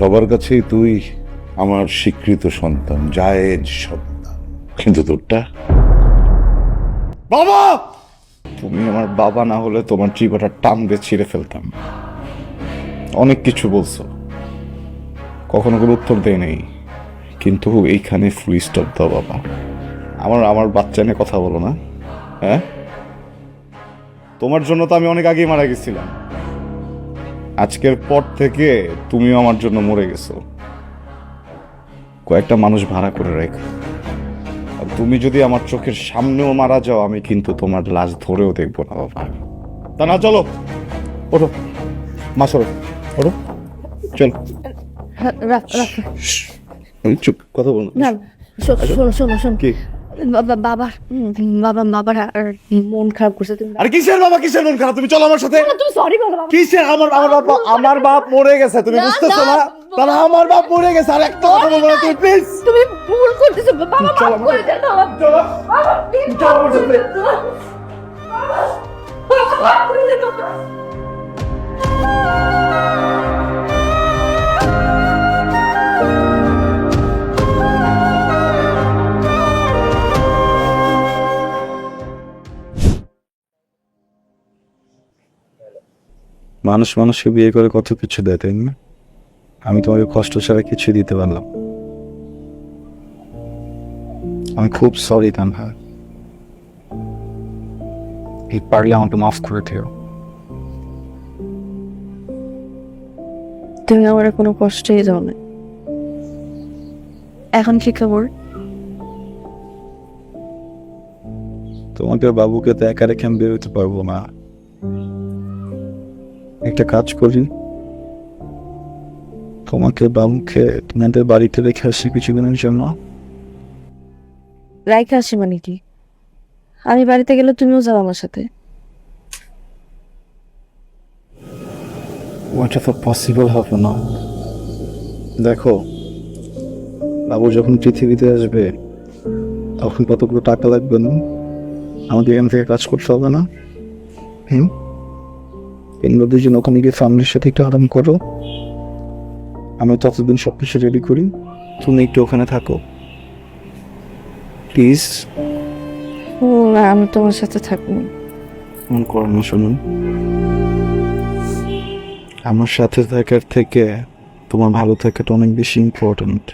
সবার কাছেই তুই আমার স্বীকৃত সন্তান, জায়েজ সন্তান, কিন্তু তোরটা বাবা, তুমি আমার বাবা না হলে তোমার জীবনটা টান দিয়ে ছিঁড়ে ফেলতাম। অনেক কিছু বলছো, কখনো কোনো উত্তর দেয় নেই, কিন্তু এইখানে ফুল স্টপ দাও বাবা। আমার আমার বাচ্চা নিয়ে কথা বলো না। হ্যাঁ, তোমার জন্য তো আমি অনেক আগেই মারা গেছিলাম। আজকের পর থেকে তুমিও আমার জন্য মরে গেছো। কয়েকটা মানুষ ভাড়া করে রেখো। আর তুমি যদি আমার চোখের সামনেও মারা যাও, আমি কিন্তু তোমার লাশ ধরেও দেখবো না বাবা। তা না, চলো ওঠো, মা সরো, ওঠো, চলো। চুপ, কথা বলো না। শোনো কি? বাবার আর মন খারাপ করছে তুমি। আর কিসের বাবা, কিসের মন খারাপ? তুমি চলো আমার সাথে। তুমি সরি বলো বাবা। কিসের? আমার বাপ মরে গেছে, তুমি না, বুঝতেছো না। না? তাহলে আমার বাপ মরে গেছে, আর একটা কথা বলবো না তুমি, প্লিজ। তুমি ভুল করতেছো বাবা, চলো মাফ করে দেন বাবা। চলো। বাবা, please, চলো আমার সাথে। বাবা, মাফ করে দেন বাবা। মানুষ মানুষকে বিয়ে করে কত কিছু দেয়, তাই না? আমি তোমাকে কষ্ট ছাড়া কিছু দিতে পারলাম। আমি খুব সরি তানহা, এই পারলে আমাকে মাফ করে দিও। তুমি আমার কোনো কষ্টই দাও না। এখন কি খবর? তোমাকে বাবুকে তো একা রেখে আমি বেরোতে পারবো না। একটা কাজ করি, তোমাকে বাবুকে তোমাদের বাড়িতে রেখে আসি কিছুদিনের জন্য। রাইখা আসি মানে কি? আমি বাড়িতে গেলে তুমিও যাও আমার সাথে। ওটা তো পসিবল হবে না। দেখো, বাবু যখন পৃথিবীতে আসবে তখন কতগুলো টাকা লাগবে না? আমাদের এখান থেকে কাজ করতে হবে না? এগুলোর জন্য ওখানে গিয়ে ফ্যামিলির সাথে একটু আরাম করো। আমি ততদিন সব কিছু রেডি করি, তুমি একটু ওখানে থাকো প্লিজ। আমি তোমার সাথে থাকবো। মন করো না, শুনুন, আমার সাথে থাকার থেকে তোমার ভালো থাকাটা অনেক বেশি ইম্পর্টেন্ট।